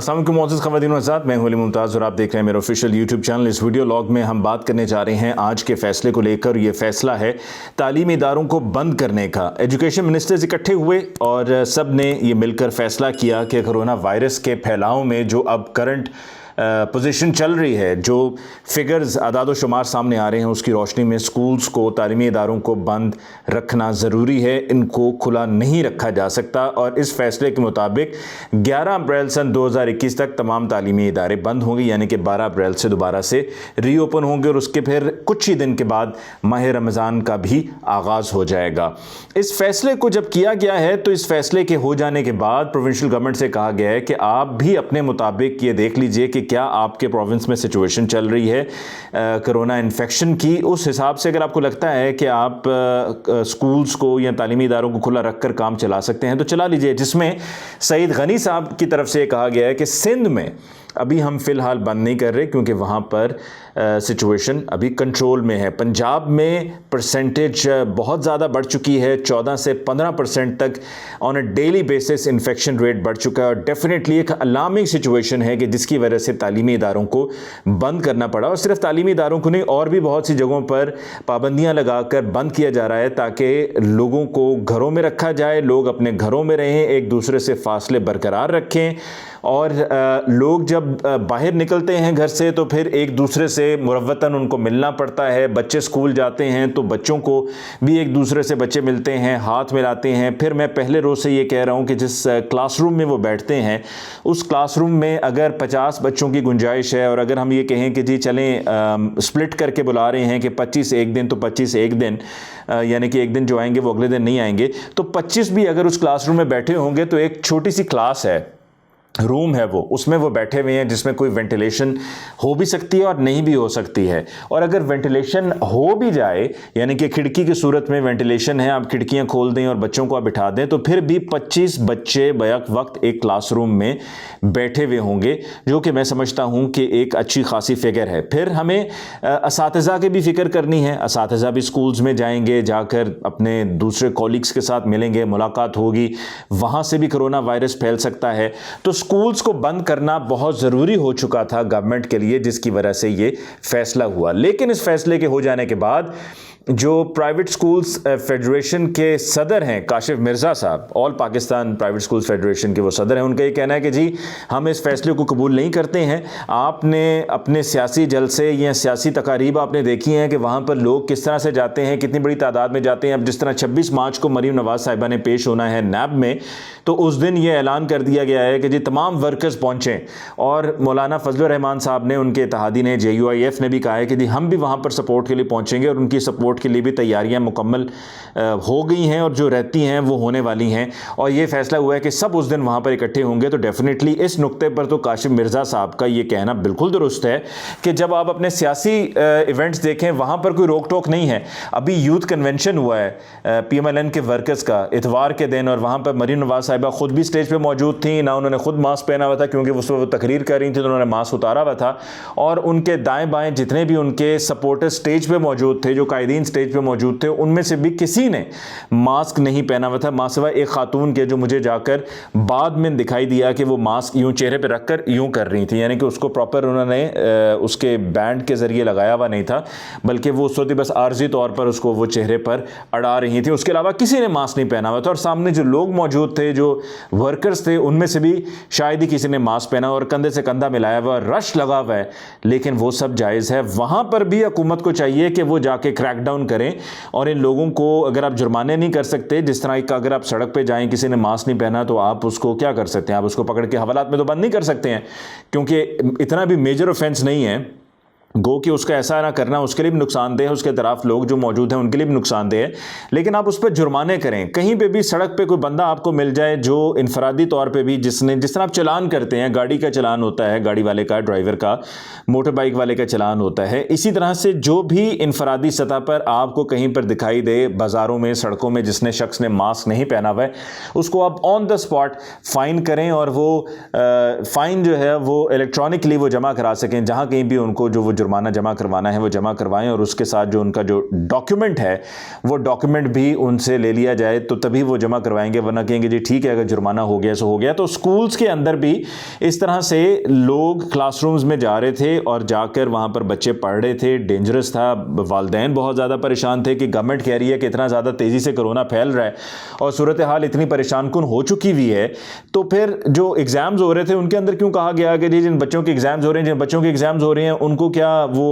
अस्सलाम वालेकुम मोअज़्ज़ज़ ख़वातीन व हज़रात, मैं हूं अली मुमताज़ और आप देख रहे हैं मेरा ऑफिशियल यूट्यूब चैनल। इस वीडियो लॉग में हम बात करने जा रहे हैं आज के फ़ैसले को लेकर। ये फ़ैसला है तालीमी इदारों को बंद करने का। एजुकेशन मिनिस्टर्स इकट्ठे हुए और सब ने ये मिलकर फ़ैसला किया कि कोरोना वायरस के फैलाव में जो अब करंट पोजीशन चल रही है, जो फिगर्स आदाद शुमार सामने आ रहे हैं, उसकी रोशनी में स्कूल्स को, तालीमी इदारों को बंद रखना ज़रूरी है। इनको खुला नहीं रखा जा सकता और इस फैसले के मुताबिक 11 अप्रैल सन 2021 तक तमाम तालीमी इदारे बंद होंगे, यानी कि 12 अप्रैल से दोबारा से रीओपन होंगे और उसके फिर कुछ ही दिन के बाद माह रमज़ान का भी आगाज़ हो जाएगा। इस फैसले को जब किया गया है तो इस फैसले के हो जाने के बाद प्रोविंशियल गवर्नमेंट से कहा गया है कि आप भी अपने मुताबिक ये देख लीजिए कि क्या आपके प्रोविंस में सिचुएशन चल रही है कोरोना इन्फेक्शन की। उस हिसाब से अगर आपको लगता है कि आप स्कूल्स को या तालीमी इदारों को खुला रखकर काम चला सकते हैं तो चला लीजिए। जिसमें सईद गनी साहब की तरफ से कहा गया है कि सिंध में अभी हम फ़िलहाल बंद नहीं कर रहे क्योंकि वहाँ पर सिचुएशन अभी कंट्रोल में है। पंजाब में परसेंटेज बहुत ज़्यादा बढ़ चुकी है, 14 से 15% तक on a daily basis infection rate बढ़ चुका है और डेफिनेटली एक अलार्मिंग सिचुएशन है कि जिसकी वजह से तालीमी इदारों को बंद करना पड़ा। और सिर्फ तालीमी इदारों को नहीं, और भी बहुत सी जगहों पर पाबंदियाँ लगाकर बंद किया जा रहा है ताकि लोगों को घरों में रखा जाए, लोग अपने घरों में रहें, एक दूसरे से फासले बरकरार रखें और लोग जब बाहर निकलते हैं घर से तो फिर एक दूसरे से मुरव्वतन उनको मिलना पड़ता है। बच्चे स्कूल जाते हैं तो बच्चों को भी एक दूसरे से बच्चे मिलते हैं, हाथ मिलाते हैं। फिर मैं पहले रोज़ से ये कह रहा हूँ कि जिस क्लासरूम में वो बैठते हैं उस क्लासरूम में अगर 50 बच्चों की गुंजाइश है और अगर हम ये कहें कि जी चलें स्प्लिट करके बुला रहे हैं कि 25 एक दिन तो 25 एक दिन, यानी कि एक दिन जो आएंगे वो अगले दिन नहीं आएंगे, तो 25 भी अगर उस क्लासरूम में बैठे होंगे तो एक छोटी सी क्लास है, रूम है वो, उसमें वो बैठे हुए हैं जिसमें कोई वेंटिलेशन हो भी सकती है और नहीं भी हो सकती है। और अगर वेंटिलेशन हो भी जाए, यानी कि खिड़की की सूरत में वेंटिलेशन है, आप खिड़कियां खोल दें और बच्चों को आप बिठा दें, तो फिर भी 25 बच्चे बैक वक्त एक क्लासरूम में बैठे हुए होंगे, जो कि मैं समझता हूं कि एक अच्छी खासी फिगर है। फिर हमें असातिज़ा की भी फिक्र करनी है। असातिज़ा भी स्कूल्स में जाएंगे, जाकर अपने दूसरे कॉलीग्स के साथ मिलेंगे, मुलाकात होगी, वहाँ से भी कोरोना वायरस फैल सकता है। तो स्कूल्स को बंद करना बहुत ज़रूरी हो चुका था गवर्नमेंट के लिए, जिसकी वजह से ये फैसला हुआ। लेकिन इस फैसले के हो जाने के बाद जो प्राइवेट स्कूल्स फेडरेशन के सदर हैं काशिफ मिर्ज़ा साहब, all Pakistan private schools federation के वो सदर हैं, उनका ये कहना है कि जी हम इस फैसले को कबूल नहीं करते हैं। आपने अपने सियासी जलसे या सियासी तकारीब आपने देखी हैं कि वहाँ पर लोग किस तरह से जाते हैं, कितनी बड़ी तादाद में जाते हैं। अब जिस तरह 26 मार्च को मरीम नवाज साहिबा ने पेश होना है नैब में, तो उस दिन ये ऐलान कर दिया गया है कि जी तमाम वर्कर्स पहुँचें। और मौलाना फजलुर रहमान साहब ने, उनके इत्तेहादी ने, JUIF ने भी कहा है कि जी हम भी वहाँ पर सपोर्ट के लिए पहुँचेंगे और उनकी सपोर्ट के लिए भी तैयारियां मुकम्मल हो गई हैं और जो रहती हैं वो होने वाली हैं। और ये फैसला हुआ है कि सब उस दिन वहाँ पर इकट्ठे होंगे। तो डेफिनेटली इस नुक्ते पर तो काशिफ मिर्ज़ा साहब का ये कहना बिल्कुल दुरुस्त है कि जब आप अपने सियासी इवेंट्स देखें वहाँ पर कोई रोक टोक नहीं है। अभी यूथ कन्वेंशन हुआ है PMLN के वर्कर्स का इतवार के दिन, और वहाँ पर मरीम नवाज साहिबा खुद भी स्टेज पर मौजूद थी ना, उन्होंने खुद मास्क पहना हुआ था क्योंकि उस वक्त तकरीर कर रही थी तो उन्होंने मास्क उतारा हुआ था। और उनके दाएँ बाएँ जितने भी उनके सपोर्टर्स स्टेज पर मौजूद थे, जो कायदीन स्टेज पर मौजूद थे, उनमें से भी किसी ने मास्क नहीं पहना हुआ था, मास्क एक खातून के, जो मुझे जाकर बाद में दिखाई दिया कि वो मास्क यूं चेहरे पे रखकर यूं कर रही थी, यानी कि उसको प्रॉपर उन्होंने उसके बैंड के जरिए लगाया हुआ नहीं था, बल्कि वो उस वक्त बस आर्जी तौर पर उसको वो चेहरे पर अड़ा रही थी। उसके अलावा किसी ने मास्क नहीं पहना हुआ था। और सामने जो लोग मौजूद थे, जो वर्कर्स थे, उनमें से भी शायद ही किसी ने मास्क पहना और कंधे से कंधा मिलाया हुआ, रश लगा हुआ है। लेकिन वो सब जायज़ है। वहां पर भी हुकूमत को चाहिए कि वो जाके क्रैकडाउन करें और इन लोगों को, अगर आप जुर्माने नहीं कर सकते, जिस तरह का अगर आप सड़क पे जाएं, किसी ने मास्क नहीं पहना तो आप उसको क्या कर सकते हैं, आप उसको पकड़ के हवालात में तो बंद नहीं कर सकते हैं क्योंकि इतना भी मेजर ऑफेंस नहीं है। गो कि उसका ऐसा ना करना उसके लिए भी नुकसानदेह है, उसके तरफ लोग जो मौजूद हैं उनके लिए भी नुकसानदेह है। लेकिन आप उस पर जुर्माने करें। कहीं पे भी सड़क पे कोई बंदा आपको मिल जाए जो इनफरादी तौर पे भी, जिस तरह आप चलान करते हैं, गाड़ी का चलान होता है, गाड़ी वाले का, ड्राइवर का, मोटर बाइक वाले का चलान होता है, इसी तरह से जो भी इनफरादी सतह पर आपको कहीं पर दिखाई दे, बाज़ारों में, सड़कों में, जिसने शख्स ने मास्क नहीं पहना हुआ है, उसको आप ऑन द स्पॉट फ़ाइन करें और वो फ़ाइन जो है वो इलेक्ट्रॉनिकली वो जमा करा सकें, जहाँ कहीं भी उनको जो वो जुर्माना जमा करवाना है वो जमा करवाएं, और उसके साथ जो उनका जो डॉक्यूमेंट है वो डॉक्यूमेंट भी उनसे ले लिया जाए, तो तभी वो जमा करवाएंगे, वरना कहेंगे जी ठीक है अगर जुर्माना हो गया सो हो गया। तो स्कूल्स के अंदर भी इस तरह से लोग क्लासरूम्स में जा रहे थे और जाकर वहाँ पर बच्चे पढ़ रहे थे, डेंजरस था। वालिदैन बहुत ज़्यादा परेशान थे कि गवर्नमेंट कह रही है कि इतना ज़्यादा तेज़ी से कोरोना फैल रहा है और सूरत हाल इतनी परेशान कुन हो चुकी हुई है, तो फिर जो एग्ज़ाम्स हो रहे थे उनके अंदर क्यों कहा गया कि जिन बच्चों के एग्ज़ाम्स हो रहे हैं, जिन बच्चों के एग्ज़ाम्स हो रहे हैं उनको क्या वो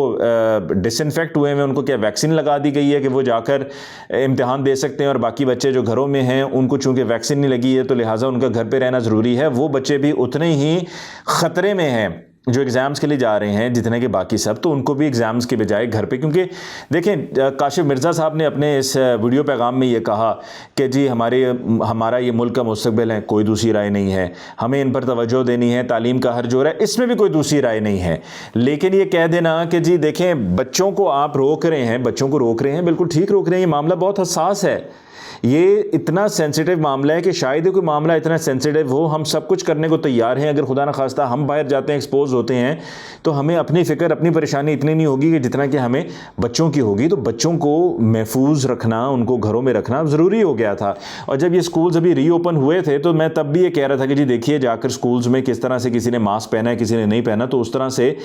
डिसइंफेक्ट हुए हैं, उनको क्या वैक्सीन लगा दी गई है कि वो जाकर इम्तिहान दे सकते हैं, और बाकी बच्चे जो घरों में हैं उनको चूँकि वैक्सीन नहीं लगी है तो लिहाजा उनका घर पर रहना ज़रूरी है। वो बच्चे भी उतने ही ख़तरे में हैं जो एग्ज़ाम्स के लिए जा रहे हैं जितने के बाकी सब, तो उनको भी एग्ज़ाम्स के बजाय घर पे, क्योंकि देखें काशिफ मिर्ज़ा साहब ने अपने इस वीडियो पैगाम में ये कहा कि जी हमारा ये मुल्क का मुस्तकबिल है, कोई दूसरी राय नहीं है, हमें इन पर तवज्जो देनी है, तालीम का हर्ज हो रहा है, इसमें भी कोई दूसरी राय नहीं है। लेकिन ये कह देना कि जी देखें बच्चों को आप रोक रहे हैं, बच्चों को रोक रहे हैं, बिल्कुल ठीक रोक रहे हैं, ये मामला बहुत हसास है, ये इतना सेंसिटिव मामला है कि शायद ही कोई मामला इतना सेंसिटिव हो। हम सब कुछ करने को तैयार हैं, अगर खुदा न खास्ता हम बाहर जाते हैं, एक्सपोज होते हैं, तो हमें अपनी फ़िक्र अपनी परेशानी इतनी नहीं होगी कि जितना कि हमें बच्चों की होगी। तो बच्चों को महफूज रखना, उनको घरों में रखना ज़रूरी हो गया था। और जब ये स्कूल्स अभी रीओपन हुए थे तो मैं तब भी ये कह रहा था कि जी देखिए जाकर स्कूल्स में किस तरह से किसी ने मास्क पहना है, किसी ने नहीं पहना, तो उस तरह से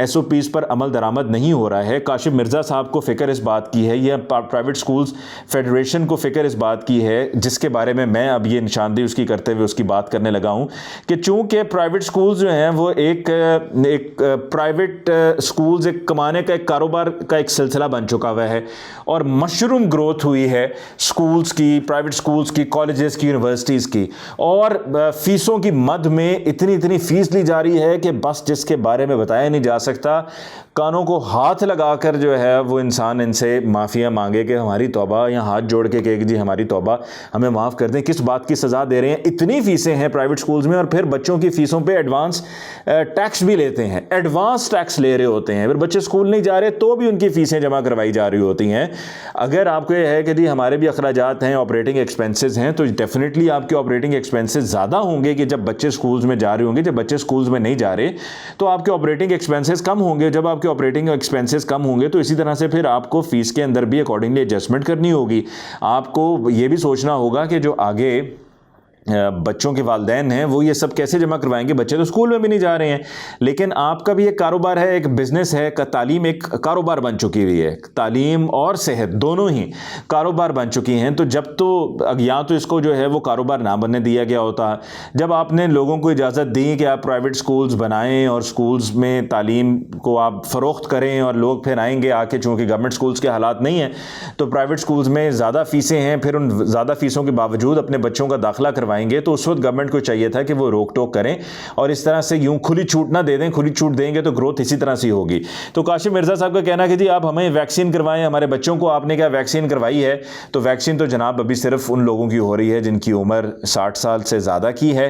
SOPs पर अमल दरामद नहीं हो रहा है। काशिफ मिर्ज़ा साहब को फ़िक्र इस बात की है, या प्राइवेट स्कूल्स फेडरेशन को फ़िक्र इस बात की है, जिसके बारे में मैं अब ये निशानदेही उसकी करते हुए उसकी बात करने लगा हूं कि चूंकि प्राइवेट स्कूल्स जो हैं वो एक प्राइवेट स्कूल्स एक कमाने का, एक कारोबार का एक सिलसिला बन चुका हुआ है, और मशरूम ग्रोथ हुई है स्कूल्स की, प्राइवेट स्कूल्स की, कॉलेजेस की, यूनिवर्सिटीज़ की, और फीसों की मद में इतनी फीस ली जा रही है कि बस जिसके बारे में बताया नहीं जा सकता। कानों को हाथ लगाकर जो है वो इंसान इनसे माफ़िया मांगे कि हमारी तौबा, या हाथ जोड़ के कहे कि जी हमारी तौबा, हमें माफ़ कर दें, किस बात की सज़ा दे रहे हैं। इतनी फ़ीसें हैं प्राइवेट स्कूल्स में, और फिर बच्चों की फ़ीसों पे एडवांस टैक्स भी लेते हैं, एडवांस टैक्स ले रहे होते हैं। फिर बच्चे स्कूल नहीं जा रहे तो भी उनकी फ़ीसें जमा करवाई जा रही होती हैं। अगर आपको ये है कि जी हमारे भी अखराजात हैं, ऑपरेटिंग एक्सपेंसेस हैं, तो डेफिनेटली आपके ऑपरेटिंग एक्सपेंसेस ज़्यादा होंगे कि जब बच्चे स्कूल्स में जा रहे होंगे। जब बच्चे स्कूल्स में नहीं जा रहे तो आपके ऑपरेटिंग एक्सपेंसेस कम होंगे। जब आपके ऑपरेटिंग एक्सपेंसेस कम होंगे तो इसी तरह से फिर आपको फ़ीस के अंदर भी अकॉर्डिंगली एडजस्टमेंट करनी होगी। आपको ये भी सोचना होगा कि जो आगे बच्चों के वालिदैन हैं वो ये सब कैसे जमा करवाएंगे, बच्चे तो स्कूल में भी नहीं जा रहे हैं। लेकिन आपका भी एक कारोबार है, एक बिज़नेस है, तालीम एक कारोबार बन चुकी हुई है, तालीम और सेहत दोनों ही कारोबार बन चुकी हैं। तो जब तो या तो इसको जो है वो कारोबार ना बनने दिया गया होता, जब आपने लोगों को इजाज़त दी कि आप प्राइवेट स्कूल्स बनाएं और स्कूल्स में तालीम को आप फ़रोख्त करें, और लोग फिर आएंगे आके, चूँकि गवर्नमेंट स्कूल्स के हालात नहीं हैं तो प्राइवेट स्कूल्स में ज़्यादा फ़ीसें हैं, फिर उन ज़्यादा फ़ीसों के बावजूद अपने बच्चों का दाखिला करवाएंगे, तो उस वक्त गवर्नमेंट को चाहिए था कि वो रोक टोक करें, और इस तरह से यूं खुली छूट ना दे दें। खुली छूट देंगे तो ग्रोथ इसी तरह से होगी। तो काशिफ मिर्ज़ा साहब का कहना है कि जी आप हमें वैक्सीन करवाएं, हमारे बच्चों को आपने क्या वैक्सीन करवाई है? तो वैक्सीन तो जनाब अभी सिर्फ उन लोगों की हो रही है जिनकी उम्र 60 साल से ज़्यादा की है,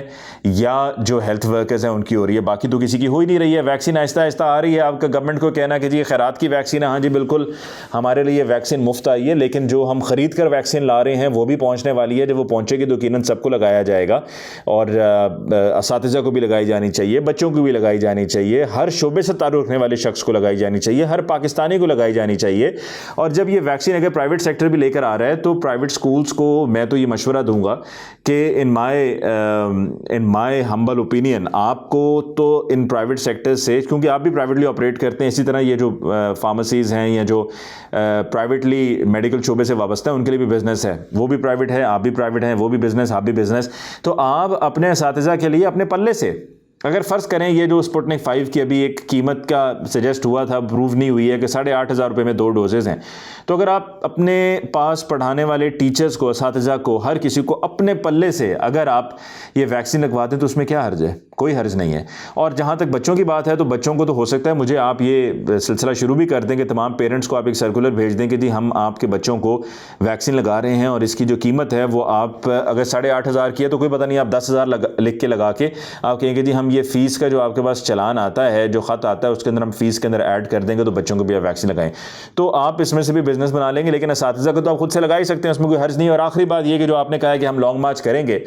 या जो हेल्थ वर्कर्स हैं उनकी हो रही है, बाकी तो किसी की हो ही नहीं रही है। वैक्सीन आहिस्ता आहिस्ता आ रही है। आपका गवर्नमेंट को कहना कि जी खैरात की वैक्सीन है, हाँ जी बिल्कुल हमारे लिए वैक्सीन मुफ्त आई है, लेकिन जो हम ख़रीद कर वैक्सीन ला रहे हैं वो भी पहुँचने वाली है। जब वो पहुँचेगी तो यकीनन सबको लगाया जाएगा, और असातिज़ा को भी लगाई जानी चाहिए, बच्चों को भी लगाई जानी चाहिए, हर शोबे से ताल्लुक़ रखने वाले शख्स को लगाई जानी चाहिए, हर पाकिस्तानी को लगाई जानी चाहिए। और जब ये वैक्सीन अगर प्राइवेट सेक्टर भी लेकर आ रहा है तो प्राइवेट स्कूल्स को मैं तो ये मशवरा दूंगा कि इन माय हम्बल ओपिनियन, आपको तो इन प्राइवेट सेक्टर से, क्योंकि आप भी प्राइवेटली ऑपरेट करते हैं, इसी तरह ये जो फार्मेसीज़ हैं या जो प्राइवेटली मेडिकल शोबे से वाबस्ता है उनके लिए भी बिज़नेस है, वो भी प्राइवेट है, आप भी प्राइवेट हैं, वो भी बिज़नेस, आप भी बिज़नेस। तो आप अपने असातिज़ा के लिए अपने पल्ले से, अगर फ़र्ज़ करें ये जो स्पुतनिक 5 की अभी एक कीमत का सजेस्ट हुआ था, प्रूव नहीं हुई है, कि 8,500 रुपये में 2 डोजेज़ हैं, तो अगर आप अपने पास पढ़ाने वाले टीचर्स को, असातिज़ा को, हर किसी को अपने पल्ले से अगर आप ये वैक्सीन लगवाते हैं तो उसमें क्या हर्ज है? कोई हर्ज नहीं है। और जहाँ तक बच्चों की बात है तो बच्चों को तो हो सकता है, मुझे आप ये सिलसिला शुरू भी कर दें कि तमाम पेरेंट्स को आप एक सर्कुलर भेज दें कि जी हम आपके बच्चों को वैक्सीन लगा रहे हैं, और इसकी जो कीमत है वो आप अगर 8,500 की है तो कोई पता नहीं, आप 10,000 लिख के लगा के आप कहेंगे जी हम ये फ़ीस का जो आपके पास चलान आता है, जो ख़त आता है, उसके अंदर हम फ़ीस के अंदर ऐड कर देंगे तो बच्चों को भी आप वैक्सीन लगाएं। तो आप इसमें से भी बिज़नेस बना लेंगे, लेकिन असातिज़ा को तो आप खुद से लगा ही सकते हैं, उसमें कोई हर्ज नहीं। और आखिरी बात ये कि जो आपने कहा है कि हम लॉन्ग मार्च करेंगे,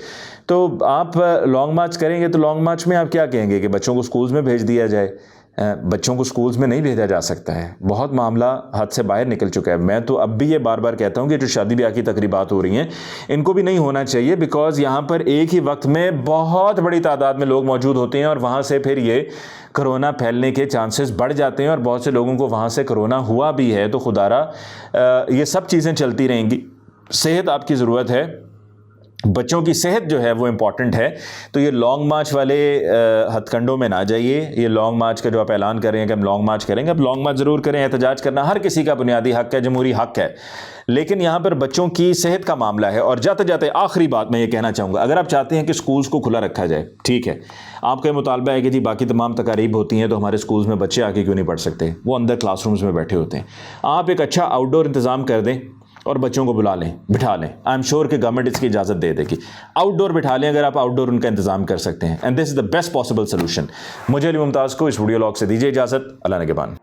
तो आप लॉन्ग मार्च करेंगे तो लॉन्ग मार्च में आप क्या कहेंगे कि बच्चों को स्कूल्स में भेज दिया जाए? बच्चों को स्कूल्स में नहीं भेजा जा सकता है। बहुत मामला हद से बाहर निकल चुका है। मैं तो अब भी ये बार बार कहता हूँ कि जो शादी ब्याह की तकरीबात हो रही हैं इनको भी नहीं होना चाहिए, बिकॉज यहाँ पर एक ही वक्त में बहुत बड़ी तादाद में लोग मौजूद होते हैं और वहाँ से फिर ये कोरोना फैलने के चांसेस बढ़ जाते हैं और बहुत से लोगों को वहाँ से कोरोना हुआ भी है। तो खुदारा ये सब चीज़ें चलती रहेंगी। सेहत आपकी ज़रूरत है, बच्चों की सेहत जो है वो इम्पॉर्टेंट है। तो ये लॉन्ग मार्च वाले हथकंडों में ना जाइए। ये लॉन्ग मार्च का जो आप ऐलान कर रहे हैं कि हम लॉन्ग मार्च करेंगे, अब लॉन्ग मार्च ज़रूर करें। एहतजाज करना हर किसी का बुनियादी हक है, जमहूरी हक है, लेकिन यहाँ पर बच्चों की सेहत का मामला है। और जाते जाते आखिरी बात मैं ये कहना चाहूँगा, अगर आप चाहते हैं कि स्कूल्स को खुला रखा जाए, ठीक है, आपका ये मुतालबा है कि जी बाकी तमाम तकारीब होती हैं तो हमारे स्कूल्स में बच्चे आके क्यों नहीं पढ़ सकते, वो अंदर क्लासरूम्स में बैठे होते हैं। आप एक अच्छा आउटडोर इंतज़ाम कर दें और बच्चों को बुला लें, बिठा लें। आई एम श्योर कि गवर्नमेंट इसकी इजाज़त दे देगी। आउटडोर बिठा लें अगर आप आउटडोर उनका इंतज़ाम कर सकते हैं, and this is the best possible solution. मुझे अली मुमताज़ को इस वीडियो लॉग से दीजिए इजाज़त। अल्लाह निगहबान।